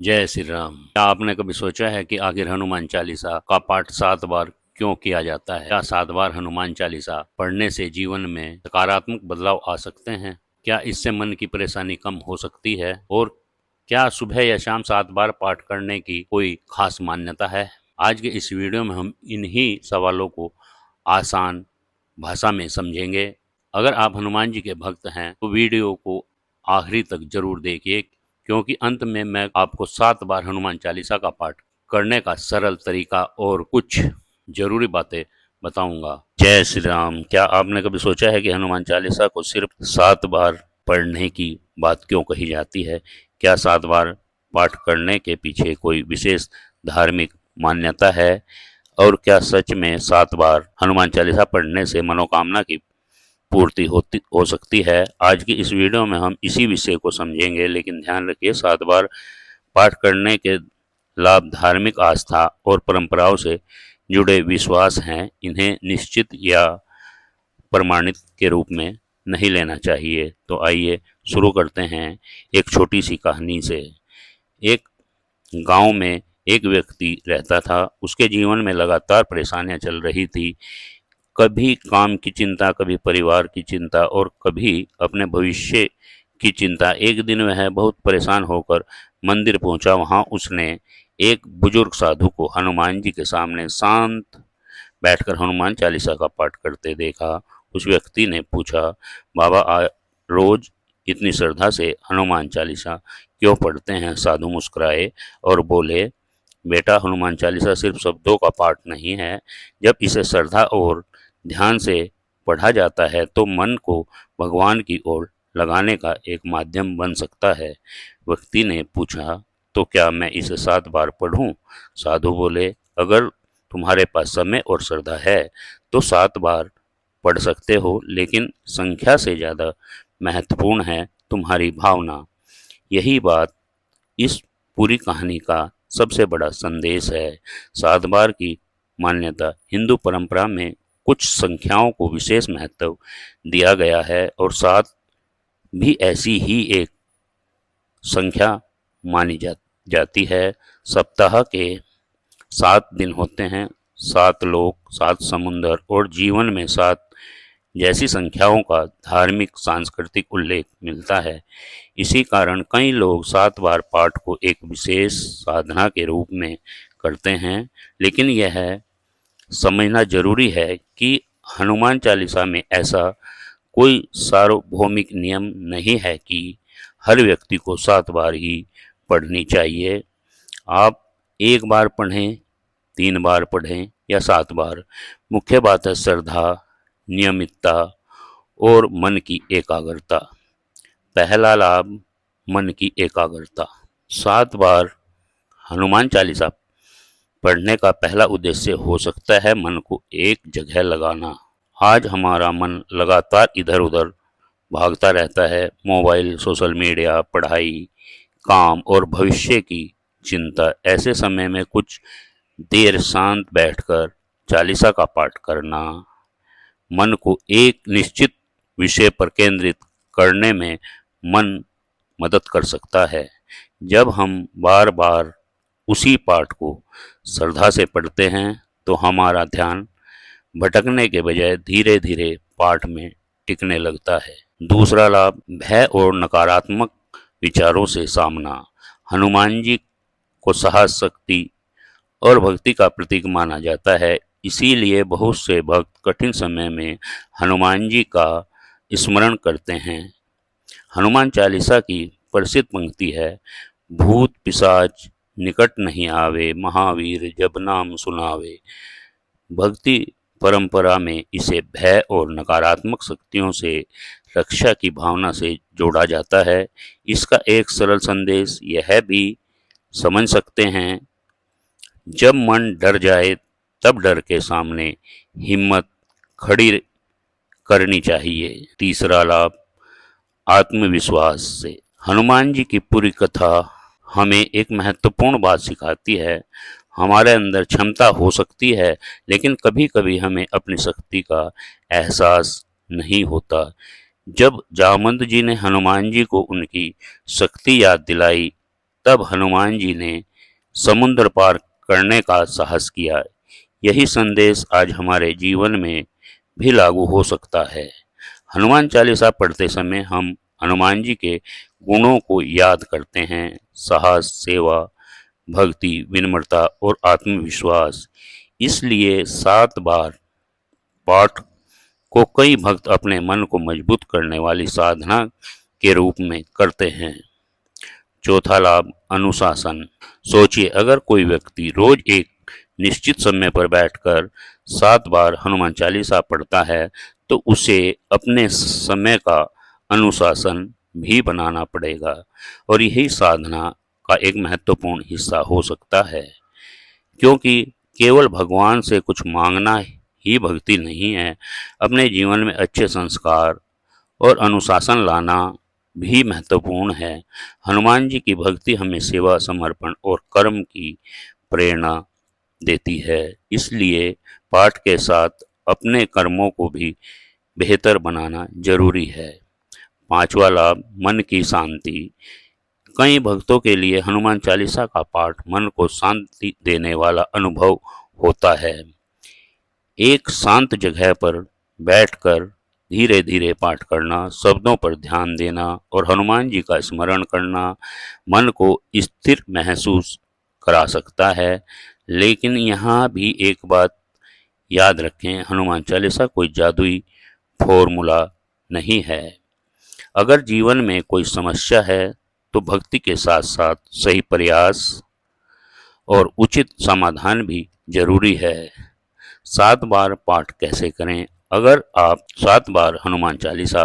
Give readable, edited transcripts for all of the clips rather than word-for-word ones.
जय श्री राम। क्या आपने कभी सोचा है कि आखिर हनुमान चालीसा का पाठ 7 बार क्यों किया जाता है? क्या 7 बार हनुमान चालीसा पढ़ने से जीवन में सकारात्मक बदलाव आ सकते हैं? क्या इससे मन की परेशानी कम हो सकती है? और क्या सुबह या शाम 7 बार पाठ करने की कोई खास मान्यता है? आज के इस वीडियो में हम इन्हीं सवालों को आसान भाषा में समझेंगे। अगर आप हनुमान जी के भक्त हैं तो वीडियो को आखिरी तक जरूर देखिए, क्योंकि अंत में मैं आपको 7 बार हनुमान चालीसा का पाठ करने का सरल तरीका और कुछ जरूरी बातें बताऊंगा। जय श्री राम। क्या आपने कभी सोचा है कि हनुमान चालीसा को सिर्फ 7 बार पढ़ने की बात क्यों कही जाती है? क्या 7 बार पाठ करने के पीछे कोई विशेष धार्मिक मान्यता है? और क्या सच में 7 बार हनुमान चालीसा पढ़ने से मनोकामना की पूर्ति होती हो सकती है? आज की इस वीडियो में हम इसी विषय को समझेंगे, लेकिन ध्यान रखिए 7 बार पाठ करने के लाभ धार्मिक आस्था और परंपराओं से जुड़े विश्वास हैं। इन्हें निश्चित या प्रमाणित के रूप में नहीं लेना चाहिए। तो आइए शुरू करते हैं एक छोटी सी कहानी से। एक गांव में एक व्यक्ति रहता था। उसके जीवन में लगातार परेशानियां चल रही थी। कभी काम की चिंता, कभी परिवार की चिंता और कभी अपने भविष्य की चिंता। एक दिन वह बहुत परेशान होकर मंदिर पहुंचा। वहां उसने एक बुजुर्ग साधु को हनुमान जी के सामने शांत बैठकर हनुमान चालीसा का पाठ करते देखा। उस व्यक्ति ने पूछा, बाबा रोज इतनी श्रद्धा से हनुमान चालीसा क्यों पढ़ते हैं? साधु मुस्कुराए और बोले, बेटा, हनुमान चालीसा सिर्फ शब्दों का पाठ नहीं है। जब इसे श्रद्धा और ध्यान से पढ़ा जाता है तो मन को भगवान की ओर लगाने का एक माध्यम बन सकता है। व्यक्ति ने पूछा, तो क्या मैं इसे 7 बार पढ़ूं? साधु बोले, अगर तुम्हारे पास समय और श्रद्धा है तो 7 बार पढ़ सकते हो, लेकिन संख्या से ज़्यादा महत्वपूर्ण है तुम्हारी भावना। यही बात इस पूरी कहानी का सबसे बड़ा संदेश है। 7 बार की मान्यता हिंदू परंपरा में कुछ संख्याओं को विशेष महत्व दिया गया है और 7 भी ऐसी ही एक संख्या मानी जाती है। सप्ताह के 7 दिन होते हैं, 7 लोक, 7 समुंदर और जीवन में 7 जैसी संख्याओं का धार्मिक सांस्कृतिक उल्लेख मिलता है। इसी कारण कई लोग 7 बार पाठ को एक विशेष साधना के रूप में करते हैं। लेकिन यह समझना जरूरी है कि हनुमान चालीसा में ऐसा कोई सार्वभौमिक नियम नहीं है कि हर व्यक्ति को 7 बार ही पढ़नी चाहिए। आप 1 बार पढ़ें, 3 बार पढ़ें या 7 बार, मुख्य बात है श्रद्धा, नियमितता और मन की एकाग्रता। पहला लाभ, मन की एकाग्रता। 7 बार हनुमान चालीसा पढ़ने का पहला उद्देश्य हो सकता है मन को एक जगह लगाना। आज हमारा मन लगातार इधर उधर भागता रहता है। मोबाइल, सोशल मीडिया, पढ़ाई, काम और भविष्य की चिंता। ऐसे समय में कुछ देर शांत बैठकर चालीसा का पाठ करना मन को एक निश्चित विषय पर केंद्रित करने में मन मदद कर सकता है। जब हम बार बार उसी पाठ को श्रद्धा से पढ़ते हैं तो हमारा ध्यान भटकने के बजाय धीरे धीरे पाठ में टिकने लगता है। दूसरा लाभ, भय और नकारात्मक विचारों से सामना। हनुमान जी को साहस, शक्ति और भक्ति का प्रतीक माना जाता है। इसीलिए बहुत से भक्त कठिन समय में हनुमान जी का स्मरण करते हैं। हनुमान चालीसा की प्रसिद्ध पंक्ति है, भूत पिशाच निकट नहीं आवे, महावीर जब नाम सुनावे। भक्ति परंपरा में इसे भय और नकारात्मक शक्तियों से रक्षा की भावना से जोड़ा जाता है। इसका एक सरल संदेश यह भी समझ सकते हैं, जब मन डर जाए तब डर के सामने हिम्मत खड़ी करनी चाहिए। तीसरा लाभ, आत्मविश्वास से। हनुमान जी की पूरी कथा हमें एक महत्वपूर्ण बात सिखाती है। हमारे अंदर क्षमता हो सकती है, लेकिन कभी कभी हमें अपनी शक्ति का एहसास नहीं होता। जब जामवंत जी ने हनुमान जी को उनकी शक्ति याद दिलाई तब हनुमान जी ने समुद्र पार करने का साहस किया। यही संदेश आज हमारे जीवन में भी लागू हो सकता है। हनुमान चालीसा पढ़ते समय हम हनुमान जी के गुणों को याद करते हैं। साहस, सेवा, भक्ति, विनम्रता और आत्मविश्वास। इसलिए 7 बार पाठ को कई भक्त अपने मन को मजबूत करने वाली साधना के रूप में करते हैं। चौथा लाभ, अनुशासन। सोचिए, अगर कोई व्यक्ति रोज एक निश्चित समय पर बैठकर 7 बार हनुमान चालीसा पढ़ता है तो उसे अपने समय का अनुशासन भी बनाना पड़ेगा और यही साधना का एक महत्वपूर्ण हिस्सा हो सकता है। क्योंकि केवल भगवान से कुछ मांगना ही भक्ति नहीं है, अपने जीवन में अच्छे संस्कार और अनुशासन लाना भी महत्वपूर्ण है। हनुमान जी की भक्ति हमें सेवा, समर्पण और कर्म की प्रेरणा देती है। इसलिए पाठ के साथ अपने कर्मों को भी बेहतर बनाना जरूरी है। पांचवा लाभ, मन की शांति। कई भक्तों के लिए हनुमान चालीसा का पाठ मन को शांति देने वाला अनुभव होता है। एक शांत जगह पर बैठकर धीरे धीरे पाठ करना, शब्दों पर ध्यान देना और हनुमान जी का स्मरण करना मन को स्थिर महसूस करा सकता है। लेकिन यहाँ भी एक बात याद रखें, हनुमान चालीसा कोई जादुई फॉर्मूला नहीं है। अगर जीवन में कोई समस्या है तो भक्ति के साथ साथ सही प्रयास और उचित समाधान भी जरूरी है। 7 बार पाठ कैसे करें? अगर आप 7 बार हनुमान चालीसा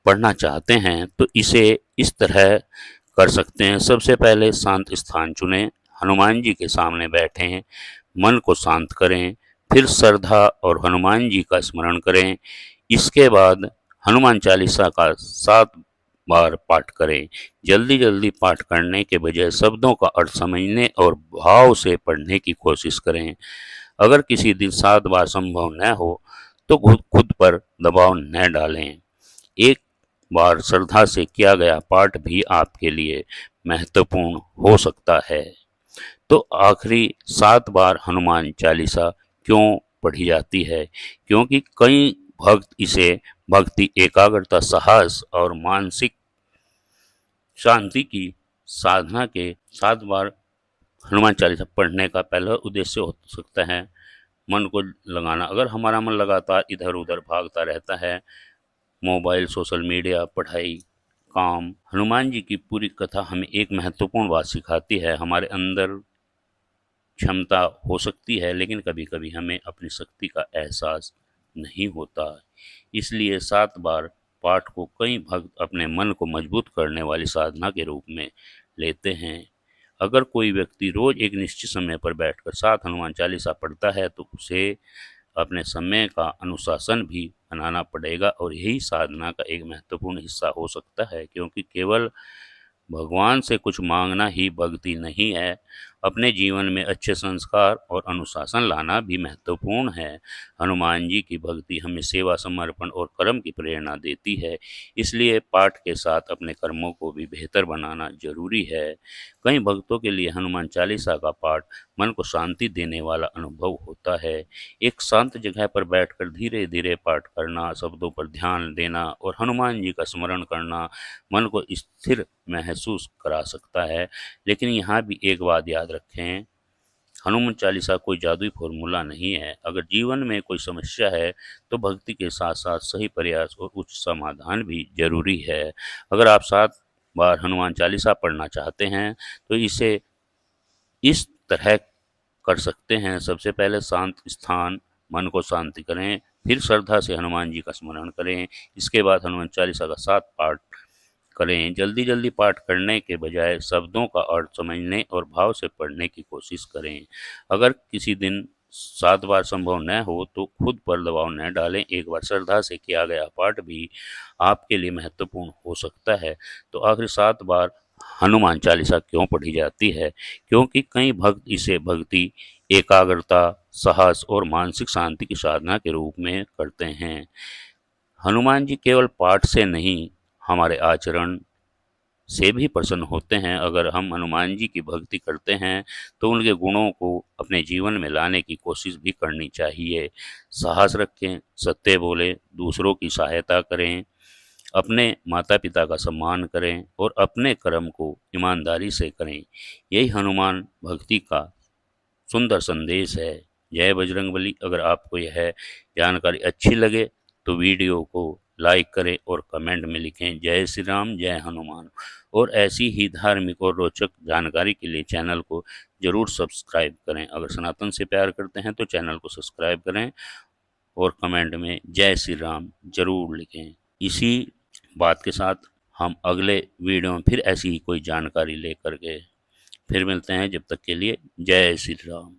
पढ़ना चाहते हैं तो इसे इस तरह कर सकते हैं। सबसे पहले शांत स्थान चुनें, हनुमान जी के सामने बैठें, मन को शांत करें, फिर श्रद्धा और हनुमान जी का स्मरण करें। इसके बाद हनुमान चालीसा का 7 बार पाठ करें। जल्दी जल्दी पाठ करने के बजाय शब्दों का अर्थ समझने और भाव से पढ़ने की कोशिश करें। अगर किसी दिन 7 बार संभव न हो तो खुद खुद पर दबाव न डालें। एक बार श्रद्धा से किया गया पाठ भी आपके लिए महत्वपूर्ण हो सकता है। तो आखिरी 7 बार हनुमान चालीसा क्यों पढ़ी जाती है? क्योंकि कई भक्त इसे भक्ति, एकाग्रता, साहस और मानसिक शांति की साधना के 7 बार हनुमान चालीसा पढ़ने का पहला उद्देश्य हो सकता है मन को लगाना। अगर हमारा मन लगातार इधर उधर भागता रहता है, मोबाइल, सोशल मीडिया, पढ़ाई, काम, हनुमान जी की पूरी कथा हमें एक महत्वपूर्ण बात सिखाती है। हमारे अंदर क्षमता हो सकती है लेकिन कभी कभी हमें अपनी शक्ति का एहसास नहीं होता। इसलिए 7 बार पाठ को कई भक्त अपने मन को मजबूत करने वाली साधना के रूप में लेते हैं। अगर कोई व्यक्ति रोज एक निश्चित समय पर बैठकर 7 हनुमान चालीसा पढ़ता है तो उसे अपने समय का अनुशासन भी बनाना पड़ेगा और यही साधना का एक महत्वपूर्ण हिस्सा हो सकता है। क्योंकि केवल भगवान से कुछ मांगना ही भक्ति नहीं है, अपने जीवन में अच्छे संस्कार और अनुशासन लाना भी महत्वपूर्ण है। हनुमान जी की भक्ति हमें सेवा, समर्पण और कर्म की प्रेरणा देती है। इसलिए पाठ के साथ अपने कर्मों को भी बेहतर बनाना जरूरी है। कई भक्तों के लिए हनुमान चालीसा का पाठ मन को शांति देने वाला अनुभव होता है। एक शांत जगह पर बैठकर धीरे धीरे पाठ करना, शब्दों पर ध्यान देना और हनुमान जी का स्मरण करना मन को स्थिर महसूस करा सकता है। लेकिन यहाँ भी एक बात याद रखें, हनुमान चालीसा कोई जादुई फॉर्मूला नहीं है। अगर जीवन में कोई समस्या है तो भक्ति के साथ साथ सही प्रयास और उच्च समाधान भी जरूरी है। अगर आप 7 बार हनुमान चालीसा पढ़ना चाहते हैं तो इसे इस तरह कर सकते हैं। सबसे पहले शांत स्थान, मन को शांति करें, फिर श्रद्धा से हनुमान जी का स्मरण करें। इसके बाद हनुमान चालीसा का 7 पाठ करें। जल्दी जल्दी पाठ करने के बजाय शब्दों का अर्थ समझने और भाव से पढ़ने की कोशिश करें। अगर किसी दिन 7 बार संभव न हो तो खुद पर दबाव न डालें। एक बार श्रद्धा से किया गया पाठ भी आपके लिए महत्वपूर्ण हो सकता है। तो आखिर 7 बार हनुमान चालीसा क्यों पढ़ी जाती है? क्योंकि कई भक्त इसे भक्ति, एकाग्रता, साहस और मानसिक शांति की साधना के रूप में करते हैं। हनुमान जी केवल पाठ से नहीं, हमारे आचरण, से भी प्रसन्न होते हैं। अगर हम हनुमान जी की भक्ति करते हैं तो उनके गुणों को अपने जीवन में लाने की कोशिश भी करनी चाहिए। साहस रखें, सत्य बोलें, दूसरों की सहायता करें, अपने माता पिता का सम्मान करें और अपने कर्म को ईमानदारी से करें। यही हनुमान भक्ति का सुंदर संदेश है। जय बजरंगबली। अगर आपको यह जानकारी अच्छी लगे तो वीडियो को लाइक करें और कमेंट में लिखें जय श्री राम, जय हनुमान। और ऐसी ही धार्मिक और रोचक जानकारी के लिए चैनल को जरूर सब्सक्राइब करें। अगर सनातन से प्यार करते हैं तो चैनल को सब्सक्राइब करें और कमेंट में जय श्री राम जरूर लिखें। इसी बात के साथ हम अगले वीडियो में फिर ऐसी ही कोई जानकारी लेकर के फिर मिलते हैं। जब तक के लिए जय श्री राम।